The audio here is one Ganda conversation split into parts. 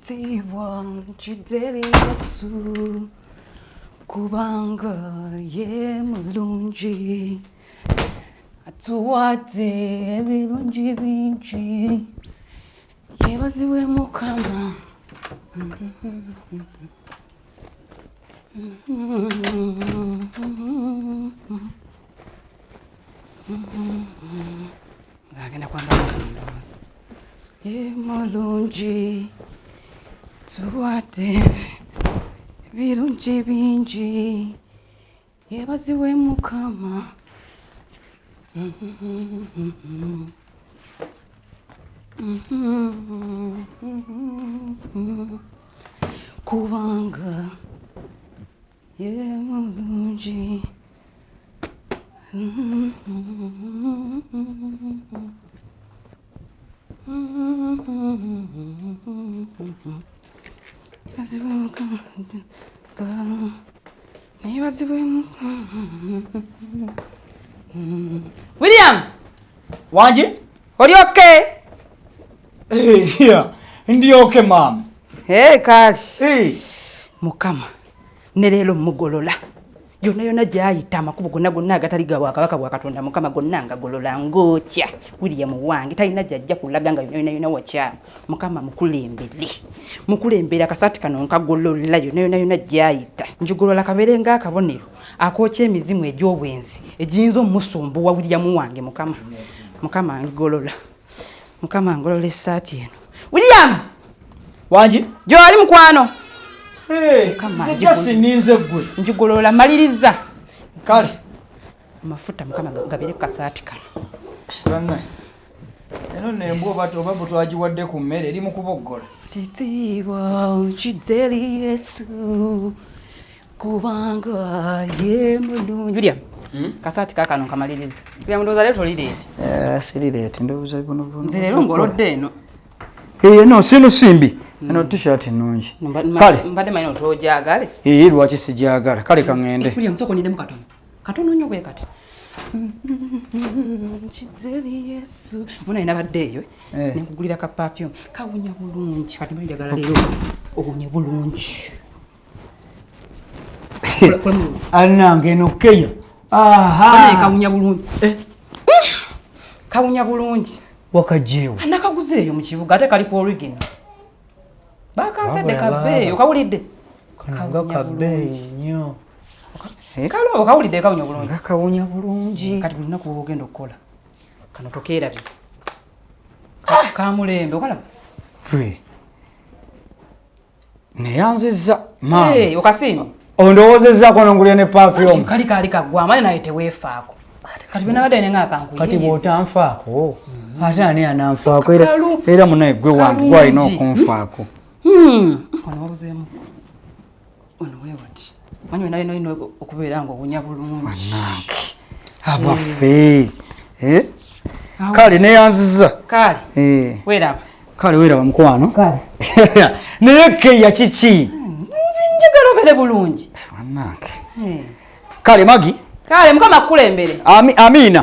Chitiwa chideli Yesu kubanga ye mulungi atuwate ebirungi bingi yebaziwe mukama agenda kwamba ye mulungi tuwate birungi bingi yebaziwe mukama kubanga ye mulungi William! Wanji? Are you okay? Yeah. Ndi okay, mom. Hey, Kash. Hey. Mukama. Nerelo mugolola. Yona gyayita amakubo gonna agataliga wakabaka bwa Katonda Mukama gonna nga golola ngotya. William wange talina jjajja kulaga nga yona wacha. Mukama mukulembera akasati kano nkagolola yona gyayita. Njugolola kaberenga akabonero. Akokya emizimu egy'obwenzi ejiyinza omusumbu wa William wange Mukama. Mukama ngolola. Mukama ngolola esati eno. William! Wanji? Jo ali mukwano. Hey, just ninze gwe. Njugolola maliriza. Kale. Mafuta Mukama gabere kasati kano. Bana. Eno nembo bato twagiwadde ku mmere eri mu kuboggola. Chitiwa chideli Yesu kubanga ye mulungi. William. Kasati kakano kamaliriza. William ndoza leto lireti. Siri leti ndoza ibono. Nze lero ngolodde eno. No sino simbi. Eno t-shirt nungi. Kale. Mbadde mayino tojagale. Lwaki sijagala. Kale kangende. William soko ninde mukatono. Katono nnyo bwe kati. Chideli Yesu. Muna ina baddeyo. Nekugulira ka perfume. Kawunya bulungi. Kati mbali jagala lero. Owunya bulungi. Anange nokeya. Aha. Kawunya bulungi. Kawunya bulungi. Wakajewo. Nakaguzeeyo mu kibuga ate kali ku original. Bakanzadde kabbeeyo kawulidde. Kawunya bulungi nnyo. Kalo kawulidde kawunya bulungi. Kawunya bulungi. Kati bulina ku ogenda okukola. Kano tokeerabye. Kamulembe okalaba. Neyanziza ma. Okasiimi. Ondowoozezza kono ngulya ne perfume. Kali kagwa amanye naye teweefaako. Kati bina badde nenga akankuyiye. Kati bw'otanfaako. Ate ani ananfaako era munaye gwe wange gwalina okunfaako. Ono wabuzeemu. Ono weewati. Manyi naye ino okubeera nga owunya bulungi. Manange. Abaffe. Kale neyanziza. Kale. Weeraba. Kale weeraba mukwano. Kale. Naye keya kiki? Njagala obeere bulungi. Manange. Kale Maggie. Kale Mukama akukulembere. Amina.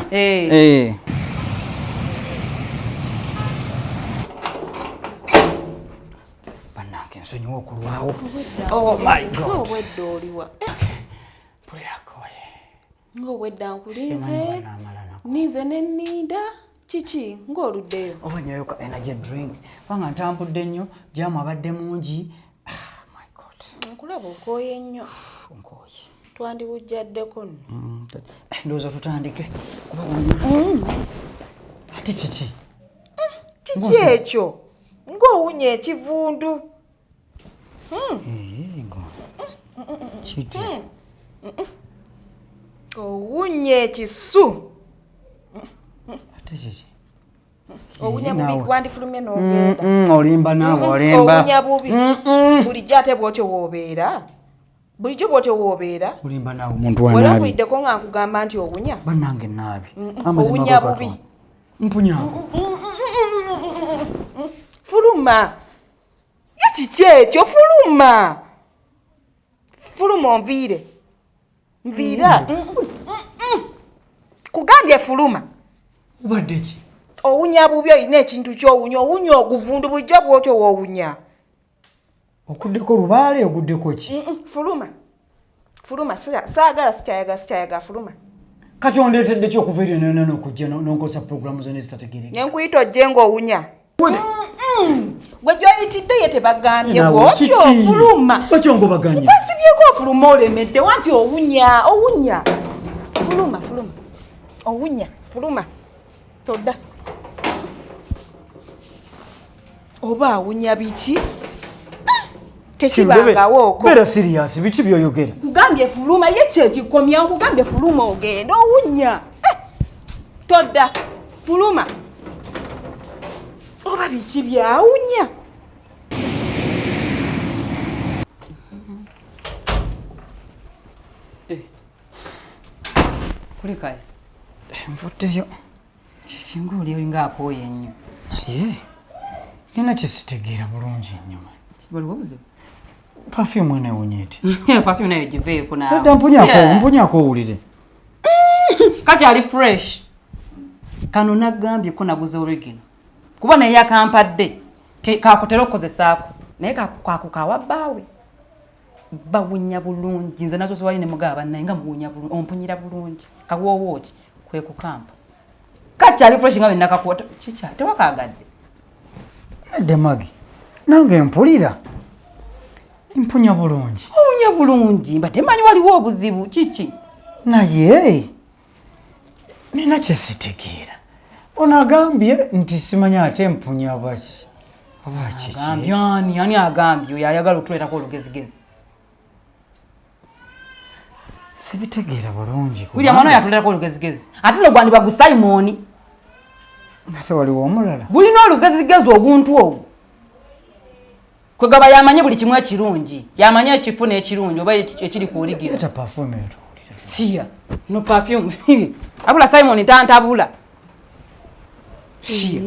Banange nsonyiwa okulwawo. Oh my God. So weddo oliwa. Puyakoye. Ng'obwedda nkulinze. Nize nenninda. Kiki ng'oluddeyo. Owanyayo ka energy drink. Banga ntambudde nnyo, jamu abadde mungi. My God. Nkulaba okooye nnyo. Nkooye. Twandibujjaddeko nno. Ndowooza tutandike. Ate kiki? Kiki ekyo? Ng'owunya ekivundu. Kiti. Owunya ekisu. Ate kiki? Owunya bubi gwandifulumye n'ogenda. Olimba naawe olimba. Owunya bubi. Bulijjo ate bw'otyo w'obeera. Bulijjo bw'otyo w'obeera. Olimba naawe omuntu wa naabi. Wera nkuliddeko nga nkugamba nti owunya. Bannange naabi. Owunya bubi. Mpunyaako. Fuluma. Kiki ekyo fuluma. Fuluma onviire. Nviira. Kugambye fuluma. Obadde ki? Owunya bubi olina ekintu ky'owunya. Owunya oguvundu bulijjo bw'otyo w'owunya. Okuddeko lubaale oguddeko ki? Fuluma. Fuluma saagala sikyayaga fuluma. Kati ondeetedde ki okuva eryo nona n'okujja n'onkozesa pulogulaamu zonna ezitategeereka? Ne nkuyita ojje ng'owunya. Gwe gy'oyitidde ye tebagambye bw'otyo fuluma. Lwaki ng'obaganya? Nkwasibyeko ofuluma olemedde wanti owunya. Fuluma. Owunya, fuluma. Todda. Oba awunya biki? Tekibangawo oko. Beera siriasi, biki by'oyogera? Kugambye fuluma ye kyekikomya nkugambye fuluma ogenda owunya. Todda. Fuluma. Oba biki byawunya? Kulikaya. Nvuddeyo. Kikinga oli olinga akooye ennyo. Naye nina kyesitegeera bulungi nnyo. Waliwo buzibu? Perfume enewunya eti. Perfume nayo giveeko naawe. Dda mpunyako owulire. Kati ali fresh. Kano nagambye ko naguze original. Kuba naye yakampadde. Kakutera okukozesaako. Naye kakukawa bbaawe. Bawunya bulungi. Nze nazo siwali ne mugaba naye nga muwunya bulungi. Ompunyira bulungi. Kawoowo ki kwe kukampa. Kati ali fresh nga bwe nakakuwa. Kicha tewakaagadde. Nedde Maggie. Nange mpulira. Mpunya bulungi. Owunya bulungi. Mbadde mmanyi waliwo obuzibu. Kiki? Naye nina kyesitegeera. Ono agambye nti simanya ate mpunya baki. Oba kiki? Ani agambye oyo ayagala otuleetako olugezigezi. Sibitegeera bulungi. William ono yatuleetako olugezigezi. Ate no gwandi bagu Simon. Ate waliwo omulala. Gulina olugezigezi oguntu ogwo. Kwegaba yamanye buli kimu ekirungi. Yamanye ekifu n'ekirungi oba ekiri ku original. Eta perfume eto. Siya. No perfume. Abula Simon tantabula. Siya.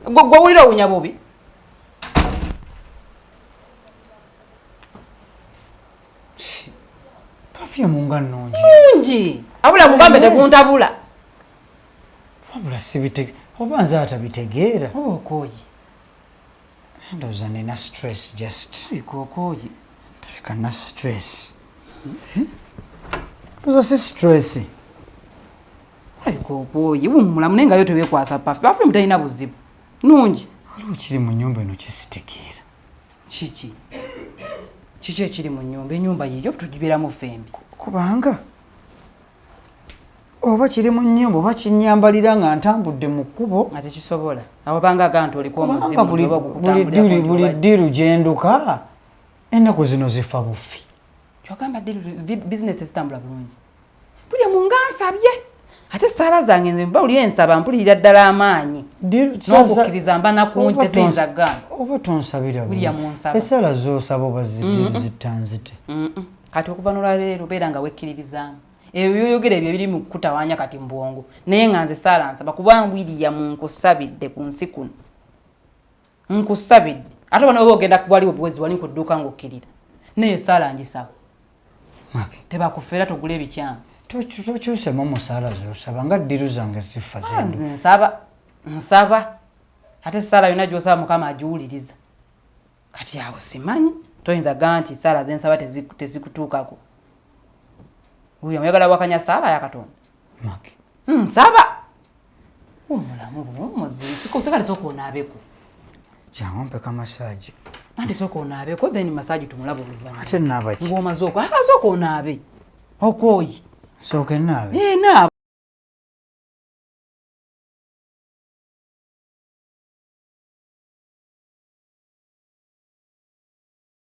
Gwe wulira owunya bubi. Perfume nga nnungi. Nungi. Abula mugambe teguntabula. Abula sibitegeera. Oba nze atabitegeera. Okooyi. Ndowooza nina stress just. Okooyi. Taleka na stress. Ndowooza si stress. Okooyi. Wumulamu naye nga yo teweekwasa perfume. Perfume talina buzibu. Nungi. Waliwo kiri mu nnyumba eno kyesitegeera. Kiki? Kiki ekiri mu nnyumba? Ennyumba yiyo tugibeeramu fembi. Kubanga oba kiri mu nnyumba oba kinyambalira nga ntambudde mu kkubo. Ate kisobola. Awo banga agantu oliko omuzimu oba gukutambulira. Buli ddiru gyenduka ennaku zino zifa bufi. Kyogamba bizinesi zitambula bulungi. Buli munga nsabye. Ate saala zange nze mbawulira ensaba mpulira ddala amaanyi. N'okukkiriza mba nakungi tezinza gana. Oba tonsabira bulungi. Esaala z'osaba oba zittanzite. Kati okuva n'olwaleero beera nga wekkiririzaamu. Ebyo byoyogera ebyo biri mu kutawaanya kati mu bwongo. Naye nga nze saala nsaba kuba William nkusabidde ku nsi kuno. Nkusabidde. Ate bano ogenda kubwaliwo buwezi wali ku dduuka ng'okkirira. Naye saala ngisaba. Tebakufeera tugule ebikyamu. Tokyusemu omusaala z'osaba nga ddiru zange zifa zendu. Nze nsaba. Ate saala yonna gy'osaba Mukama agiwuliriza. Kati awo simanyi. Toyinza gaa nti saala zensaba tezikutuukako. Uyo mwegala wakanya saala ya Katonda. Maggie. Nsaba. Omulamu bw'omuzi. Sikoseka soko onaabeko. Jangu mpeka massage. Andi soko onaabeko then massage tumulabo buvanga. Ate nnaaba ki? Ng'omaze soko onaabe. Okooyi. Sooke nnaabe. Naabe.